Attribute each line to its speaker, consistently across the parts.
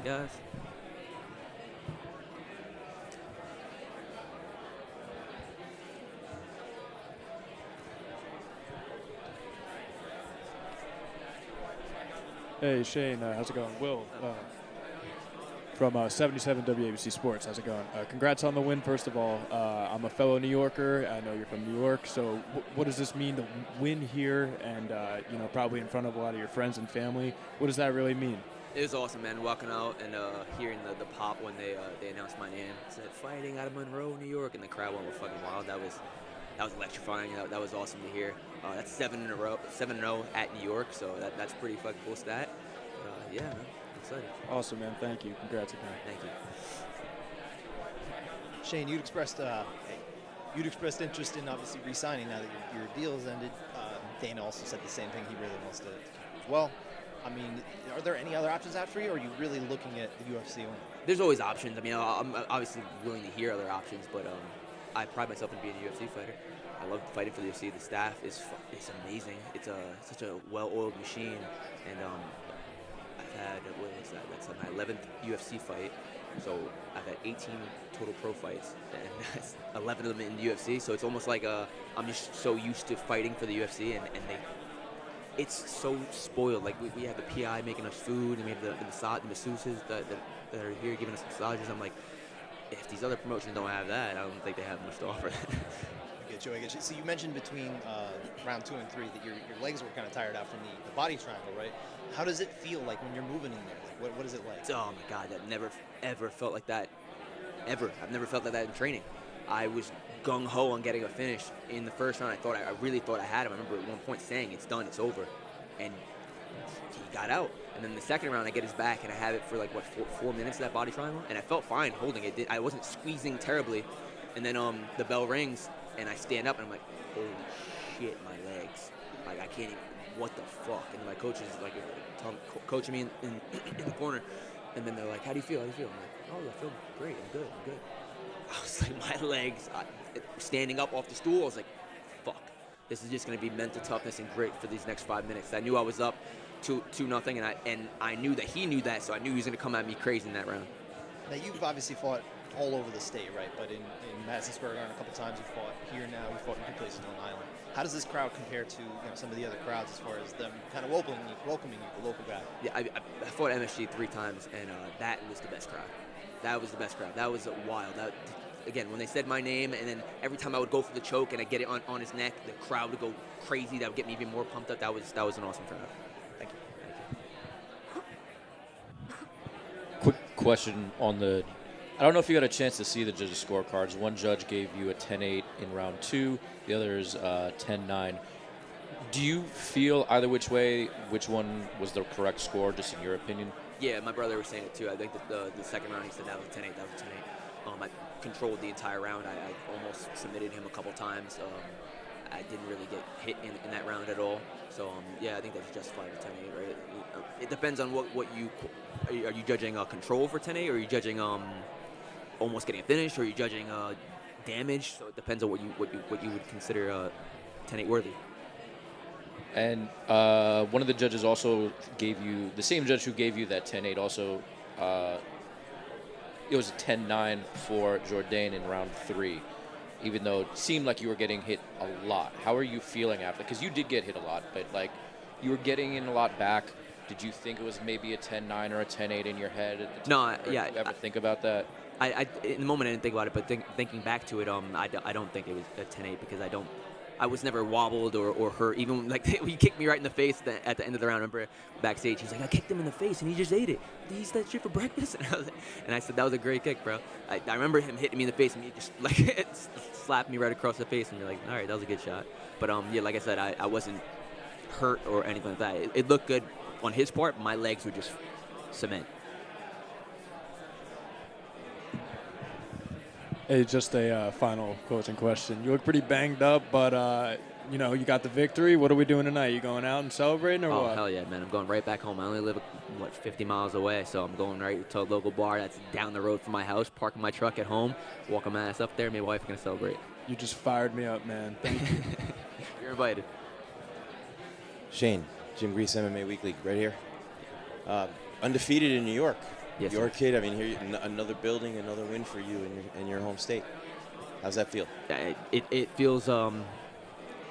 Speaker 1: guess.
Speaker 2: Hey, Shane, how's it going? Will, from 77 WABC Sports. How's it going? Congrats on the win, first of all. I'm a fellow New Yorker. I know you're from New York. So what does this mean to win here and, probably in front of a lot of your friends and family? What does that really mean?
Speaker 1: It was awesome, man. Walking out and hearing the pop when they announced my name. It said, fighting out of Monroe, New York, and the crowd went fucking wild. That was electrifying. That was awesome to hear. That's 7-0 at New York, so that's pretty fucking cool stat. Yeah, man. Excited.
Speaker 2: Awesome, man. Thank you. Congrats again.
Speaker 1: Thank you.
Speaker 3: Shane, you'd expressed interest in obviously re-signing now that your deal's ended. Dana also said the same thing. He really wants to as well. I mean, are there any other options out for you, or are you really looking at the UFC only?
Speaker 1: There's always options. I mean, I'm obviously willing to hear other options, but I pride myself in being a UFC fighter. I love fighting for the UFC. The staff is amazing. It's such a well-oiled machine, and I've had, that's my 11th UFC fight, so I've had 18 total pro fights, and 11 of them in the UFC, so it's almost like I'm just so used to fighting for the UFC, and it's so spoiled. Like, we have the PI making us food, and we have the masseuses that are here giving us massages. I'm like, if these other promotions don't have that, I don't think they have much to offer.
Speaker 3: I get you. So you mentioned between round 2 and 3 that your legs were kind of tired out from the body triangle, right? How does it feel like when you're moving in there? Like, what is it like?
Speaker 1: Oh my God, that never ever felt like that. Ever. I've never felt like that in training. I was gung-ho on getting a finish in the first round. I really thought I had him. I remember at one point saying, it's done, it's over. And he got out. And then the second round, I get his back, and I have it for like, 4 minutes, that body triangle? And I felt fine holding it. I wasn't squeezing terribly. And then the bell rings, and I stand up, and I'm like, holy shit, my legs. Like, I can't even, what the fuck? And my coach is like, coaching me in the corner. And then they're like, how do you feel? I'm like, oh, I feel great. I'm good. I was like, my legs, standing up off the stool, I was like, fuck. This is just going to be mental toughness and grit for these next 5 minutes. I knew I was up 2-0, and I knew that he knew that, so I knew he was going to come at me crazy in that round.
Speaker 3: Now, you've obviously fought all over the state, right? But in Madison Square Garden a couple times, you fought here now, you fought in 2 places on Long Island. How does this crowd compare to some of the other crowds as far as them kind of welcoming you, the local guy?
Speaker 1: Yeah, I fought MSG 3 times, and that was the best crowd. That was the best crowd. That was wild. Again, when they said my name, and then every time I would go for the choke and I get it on his neck, the crowd would go crazy. That would get me even more pumped up. That was an awesome crowd.
Speaker 3: Thank you.
Speaker 4: Quick question on the... I don't know if you got a chance to see the judges' scorecards. One judge gave you a 10-8 in round 2. The other is 10-9. Do you feel either which way, which one was the correct score, just in your opinion?
Speaker 1: Yeah, my brother was saying it too. I think that the second round, he said that was 10-8, that was 10-8. I controlled the entire round. I almost submitted him a couple times. I didn't really get hit in that round at all. So, yeah, I think that's justified at 10-8, right? It depends on what you... Are you judging control for 10-8, or are you judging almost getting a finish, or are you judging damage? So it depends on what you would consider 10-8 worthy.
Speaker 4: And one of the judges also gave you... The same judge who gave you that 10-8 also... it was a 10-9 for Jourdain in round 3, even though it seemed like you were getting hit a lot. How are you feeling after? Because you did get hit a lot, but like you were getting in a lot back. Did you think it was maybe a 10-9 or a 10-8 in your head at the time?
Speaker 1: No, yeah.
Speaker 4: Did you ever think about that?
Speaker 1: In the moment I didn't think about it, but thinking back to it, I don't think it was a 10-8 because I was never wobbled or hurt. Even like he kicked me right in the face at the end of the round. I remember backstage, he's like, I kicked him in the face and he just ate it. Did he eat that shit for breakfast? And I said, that was a great kick, bro. I remember him hitting me in the face and he just like slapped me right across the face. And you're like, all right, that was a good shot. But yeah, like I said, I wasn't hurt or anything like that. It looked good on his part. My legs were just cement.
Speaker 2: Hey, just a final closing question. You look pretty banged up, but, you got the victory. What are we doing tonight? You going out and celebrating or what?
Speaker 1: Oh, hell yeah, man. I'm going right back home. I only live, 50 miles away, so I'm going right to a local bar that's down the road from my house, parking my truck at home, walking my ass up there. Me and my wife are going to celebrate.
Speaker 2: You just fired me up, man. Thank you.
Speaker 1: You're invited.
Speaker 5: Shane, Jim Grease, MMA Weekly, right here. Undefeated in New York.
Speaker 1: Yes,
Speaker 5: Your
Speaker 1: sir.
Speaker 5: kid, I mean, here another building, another win for you in your home state. How's that feel?
Speaker 1: It feels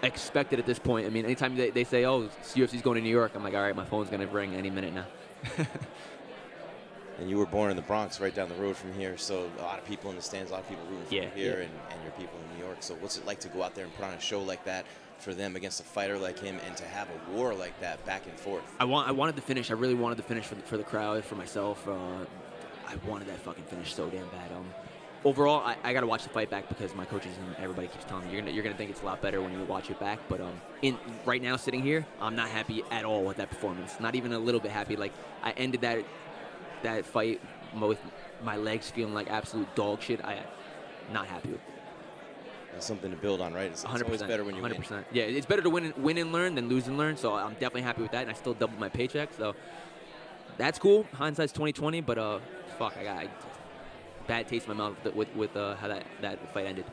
Speaker 1: expected at this point. I mean, anytime they say, "Oh, UFC's going to New York," I'm like, "All right, my phone's gonna ring any minute now."
Speaker 5: And you were born in the Bronx, right down the road from here, so a lot of people in the stands, a lot of people rooting for you here, and your people in New York. So what's it like to go out there and put on a show like that for them against a fighter like him, and to have a war like that back and forth?
Speaker 1: I wanted to finish. I really wanted to finish for the crowd, for myself. I wanted that fucking finish so damn bad. Overall, I got to watch the fight back because my coaches and everybody keeps telling me you're gonna think it's a lot better when you watch it back. But right now sitting here, I'm not happy at all with that performance. Not even a little bit happy. Like, I ended that fight with my legs feeling like absolute dog shit. Not happy with it.
Speaker 5: That's something to build on, right? It's always better when you
Speaker 1: 100%.
Speaker 5: win.
Speaker 1: Yeah, it's better to win and learn than lose and learn. So I'm definitely happy with that, and I still doubled my paycheck. So that's cool. Hindsight's 20/20, but fuck, I got bad taste in my mouth with how that fight ended.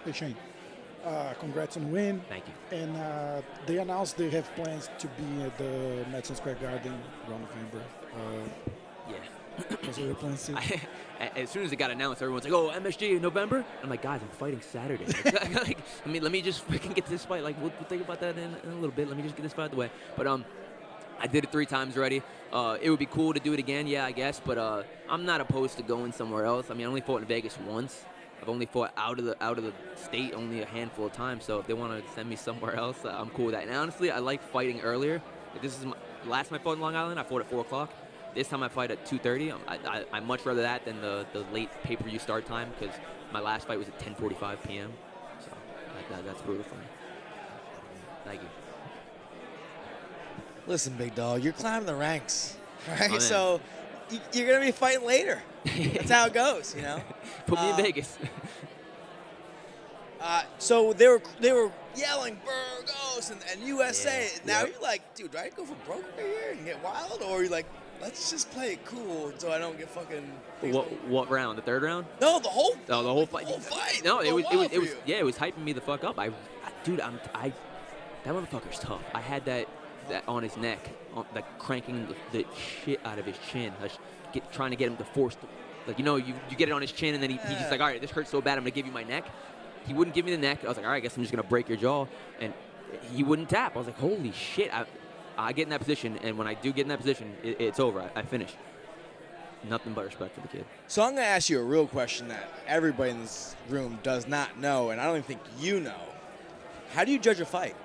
Speaker 6: Hey, Shane. Congrats on the win.
Speaker 1: Thank you.
Speaker 6: And they announced they have plans to be at the Madison Square Garden around November.
Speaker 1: Yeah.
Speaker 6: Was there a plan to?
Speaker 1: As soon as it got announced, everyone's like, "Oh, MSG in November." I'm like, "Guys, I'm fighting Saturday." Like, I mean, let me just freaking get this fight. Like, we'll think about that in a little bit. Let me just get this fight out of the way. But I did it 3 times already. It would be cool to do it again, yeah, I guess. But I'm not opposed to going somewhere else. I mean, I only fought in Vegas once. I've only fought out of the state only a handful of times. So if they want to send me somewhere else, I'm cool with that. And honestly, I like fighting earlier. Like, this is last time I fought in Long Island. I fought at 4 o'clock. This time I fight at 2:30. I much rather that than the late pay-per-view start time, because my last fight was at 10:45 p.m. So that's brutal for me. Thank you.
Speaker 7: Listen, big dog, you're climbing the ranks, right?
Speaker 1: I'm in.
Speaker 7: So you're gonna be fighting later. That's how it goes, you know.
Speaker 1: Put me in Vegas.
Speaker 7: So they were yelling Burgos and USA.
Speaker 1: Yeah,
Speaker 7: Now
Speaker 1: yep.
Speaker 7: you're like, dude, do I go for broke right here and get wild, or you're like, let's just play it cool so I don't get fucking.
Speaker 1: What round? The third round?
Speaker 7: No, the whole.
Speaker 1: Oh, the whole fight.
Speaker 7: The whole fight.
Speaker 1: No, it was
Speaker 7: for you.
Speaker 1: yeah, it was hyping me the fuck up. Dude, that motherfucker's tough. I had that on his neck, like cranking the shit out of his chin, trying to get him to force, you get it on his chin, and then he's just like, all right, this hurts so bad, I'm gonna give you my neck. He wouldn't give me the neck. I was like, all right, I guess I'm just gonna break your jaw, and he wouldn't tap. I was like, holy shit. I get in that position, and when I do get in that position, it's over. I finish. Nothing but respect for the kid.
Speaker 7: So I'm gonna ask you a real question that everybody in this room does not know, and I don't even think you know. How do you judge a fight?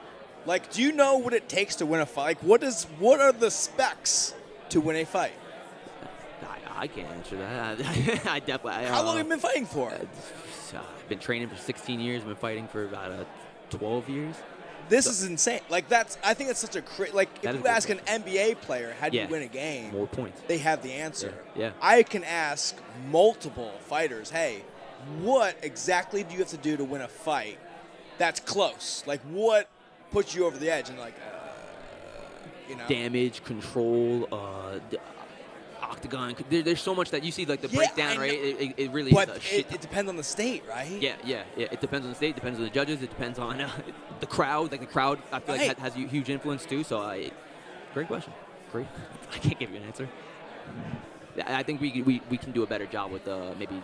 Speaker 7: Like, do you know what it takes to win a fight? Like, what are the specs to win a fight?
Speaker 1: I can't answer that. I definitely.
Speaker 7: How long have you been fighting for?
Speaker 1: I've been training for 16 years. I've been fighting for about 12 years.
Speaker 7: This is insane. Like, I think it's such a if you ask an NBA player, how do you win a game?
Speaker 1: More points.
Speaker 7: They have the answer.
Speaker 1: Yeah.
Speaker 7: I can ask multiple fighters, hey, what exactly do you have to do to win a fight that's close? Like, what puts you over the edge? And
Speaker 1: damage, control, octagon. There's so much that you see, like the breakdown, right? It really
Speaker 7: but
Speaker 1: is a shit.
Speaker 7: It depends on the state, right?
Speaker 1: Yeah. It depends on the state. It depends on the judges. It depends on the crowd. Like, the crowd, I feel like has a huge influence too. So great question. Great. I can't give you an answer. I think we can do a better job with maybe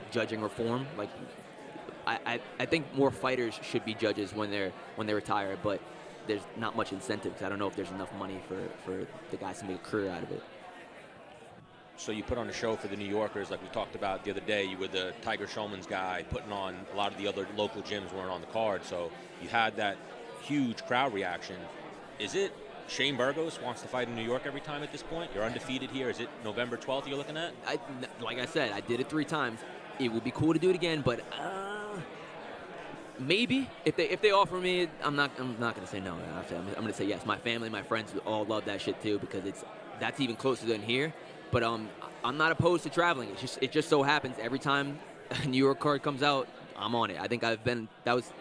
Speaker 1: judging reform. Like, I think more fighters should be judges when they retire, but there's not much incentive, because I don't know if there's enough money for the guys to make a career out of it.
Speaker 8: So you put on a show for the New Yorkers, like we talked about the other day. You were the Tiger Schulman's guy, putting on a lot of the other local gyms weren't on the card. So you had that huge crowd reaction. Is it Shane Burgos wants to fight in New York every time at this point? You're undefeated here. Is it November 12th you're looking at?
Speaker 1: Like I said, I did it 3 times. It would be cool to do it again, but maybe if they offer me, I'm not gonna say no. I'm gonna say yes. My family, my friends all love that shit too, because that's even closer than here. But I'm not opposed to traveling. It just so happens every time a New York card comes out, I'm on it. I think that was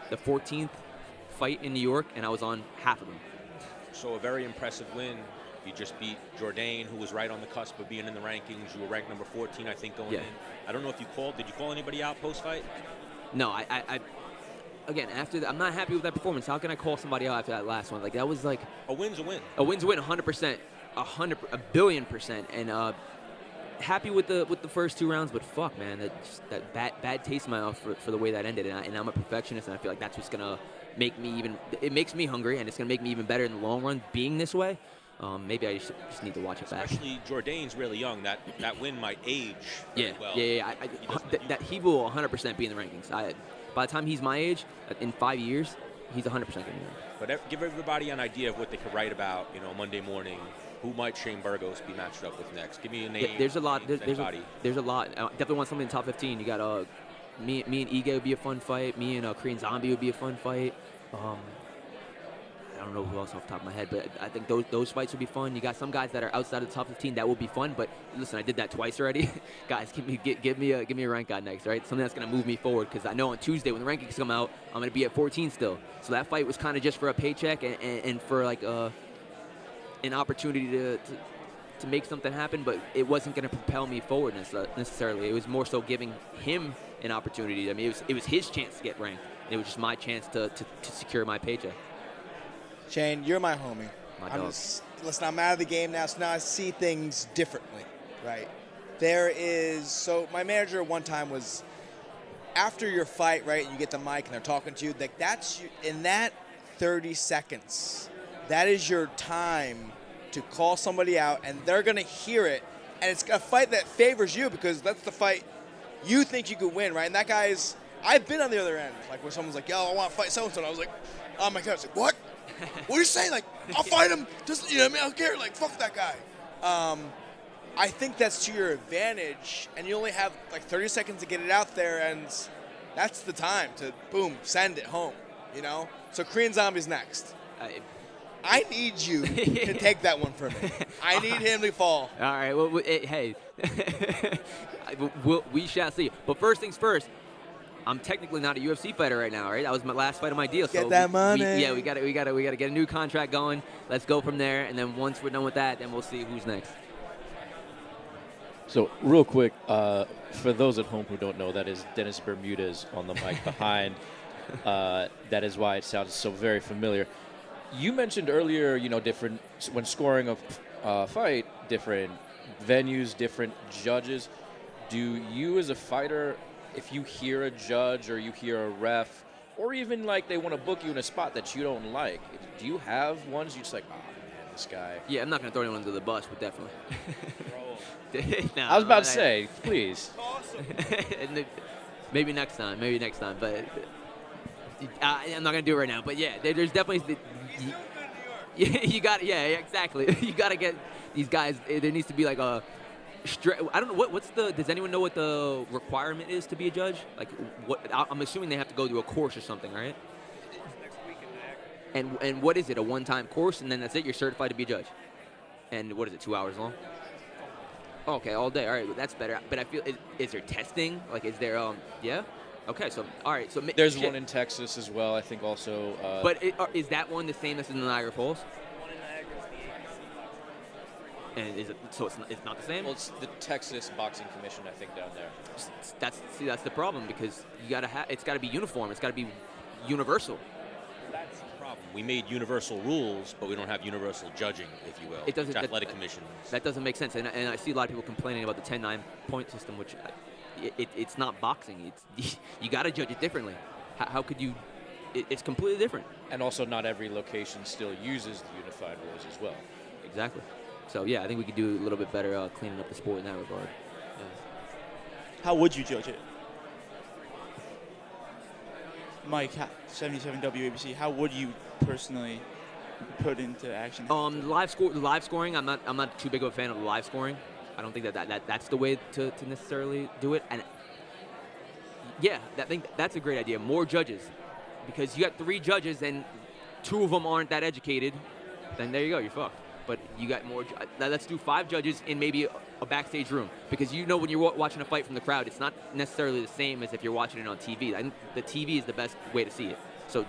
Speaker 1: the 14th fight in New York, and I was on half of them.
Speaker 8: So a very impressive win. You just beat Jourdain, who was right on the cusp of being in the rankings. You were ranked number 14, I think, going in. I don't know if you called. Did you call anybody out post-fight?
Speaker 1: No, again, I'm not happy with that performance. How can I call somebody out after that last one? Like, that was like...
Speaker 8: A win's a win.
Speaker 1: A win's a win, 100%. a billion%. And happy with the first 2 rounds, but fuck, man, that bad taste in my mouth for the way that ended. And I'm a perfectionist, and I feel like that's what's gonna make me it makes me hungry, and it's gonna make me even better in the long run being this way. Maybe I just need to watch it back.
Speaker 8: Especially Jourdain's really young. That win might age very well.
Speaker 1: Yeah. That he will 100% be in the rankings. By the time he's my age, in 5 years, he's 100% going to be ranked.
Speaker 8: But give everybody an idea of what they could write about, Monday morning. Who might Shane Burgos be matched up with next? Give me a name.
Speaker 1: There's a lot. There's a lot. Definitely want somebody in the top 15. You got me and Ige would be a fun fight. Me and Korean Zombie would be a fun fight. I don't know who else off the top of my head, but I think those fights would be fun. You got some guys that are outside of the top 15 that will be fun, but listen, I did that twice already. Guys, give me a rank guy next, right? Something that's going to move me forward, because I know on Tuesday when the rankings come out, I'm going to be at 14 still. So that fight was kind of just for a paycheck and for like an opportunity to make something happen, but it wasn't going to propel me forward necessarily. It was more so giving him an opportunity. I mean, it was his chance to get ranked. And it was just my chance to secure my paycheck.
Speaker 7: Shane, you're my homie.
Speaker 1: My dog.
Speaker 7: Listen, I'm out of the game now, so now I see things differently, right? So my manager one time was, after your fight, right, you get the mic and they're talking to you, like that's you, in that 30 seconds, that is your time to call somebody out, and they're going to hear it, and it's a fight that favors you because that's the fight you think you could win, right? And that guy's, I've been on the other end, like where someone's like, yo, I want to fight so-and-so, and I was like, oh my God, I was like, what? What are you saying? Like, I'll fight him. Just, I don't care. Like, fuck that guy. I think that's to your advantage, and you only have like 30 seconds to get it out there, and that's the time to, boom, send it home, So Korean Zombie's next. I need you to take that one from me. I need him to fall.
Speaker 1: All right. Well, hey, we shall see. But first things first, I'm technically not a UFC fighter right now, right? That was my last fight of my deal.
Speaker 7: Get that money.
Speaker 1: We gotta get a new contract going. Let's go from there, and then once we're done with that, then we'll see who's next.
Speaker 4: So real quick, for those at home who don't know, that is Dennis Bermudez on the mic behind. That is why it sounds so very familiar. You mentioned earlier, different when scoring a fight, different venues, different judges. Do you, as a fighter, if you hear a judge or you hear a ref, or even like they want to book you in a spot that you don't like, do you have ones you're just like, oh man, this guy?
Speaker 1: Yeah, I'm not gonna throw anyone under the bus, but definitely. No,
Speaker 4: I was about to say, please.
Speaker 1: Maybe next time, but I'm not gonna do it right now. But yeah, there's definitely. You got, yeah, exactly. You got to get these guys. There needs to be like a. I don't know what's the. Does anyone know what the requirement is to be a judge? Like, what? I'm assuming they have to go through a course or something, right? And what is it? A one-time course, and then that's it. You're certified to be a judge. And what is it? 2 hours long? Okay, all day. All right, that's better. But I feel is there testing? Like, is there yeah? Okay, so all right, so
Speaker 4: there's one in Texas as well. I think also.
Speaker 1: But is that one the same as in the Niagara Falls?
Speaker 9: One in Niagara is the ABC boxing.
Speaker 1: And is it so? It's not the same.
Speaker 4: Well, it's the Texas Boxing Commission, I think, down there.
Speaker 1: That's the problem, because you gotta it's got to be uniform. It's got to be universal.
Speaker 8: That's the problem. We made universal rules, but we don't have universal judging, if you will.
Speaker 1: It doesn't.
Speaker 8: Athletic commission.
Speaker 1: That doesn't make sense, and I see a lot of people complaining about the 10-9 point system, which. It's not boxing. You got to judge it differently. How could you? It's completely different.
Speaker 4: And also, not every location still uses the unified rules as well.
Speaker 1: Exactly. So yeah, I think we could do a little bit better cleaning up the sport in that regard. Yeah.
Speaker 9: How would you judge it, Mike? 77 WABC. How would you personally put into action?
Speaker 1: Live scoring. I'm not too big of a fan of the live scoring. I don't think that's the way to necessarily do it. And yeah, I think that's a great idea. More judges, because you got 3 judges and 2 of them aren't that educated. Then there you go, you're fucked. But you got more. Let's do 5 judges in maybe a backstage room, because when you're watching a fight from the crowd, it's not necessarily the same as if you're watching it on TV. I think the TV is the best way to see it. So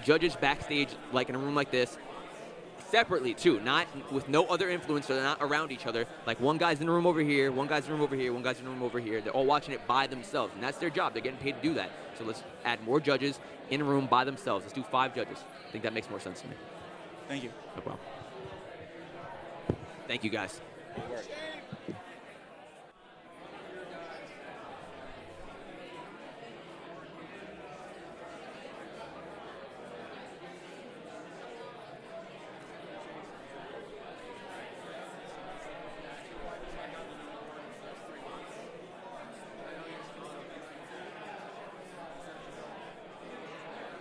Speaker 1: judges backstage, like in a room like this. Separately too, not with no other influence, so they're not around each other. Like one guy's in the room over here, one guy's in the room over here, one guy's in the room over here. They're all watching it by themselves, and that's their job. They're getting paid to do that. So let's add more judges in a room by themselves. Let's do 5 judges. I think that makes more sense to me.
Speaker 9: Thank you.
Speaker 1: No problem. Thank you, guys.
Speaker 4: Good work.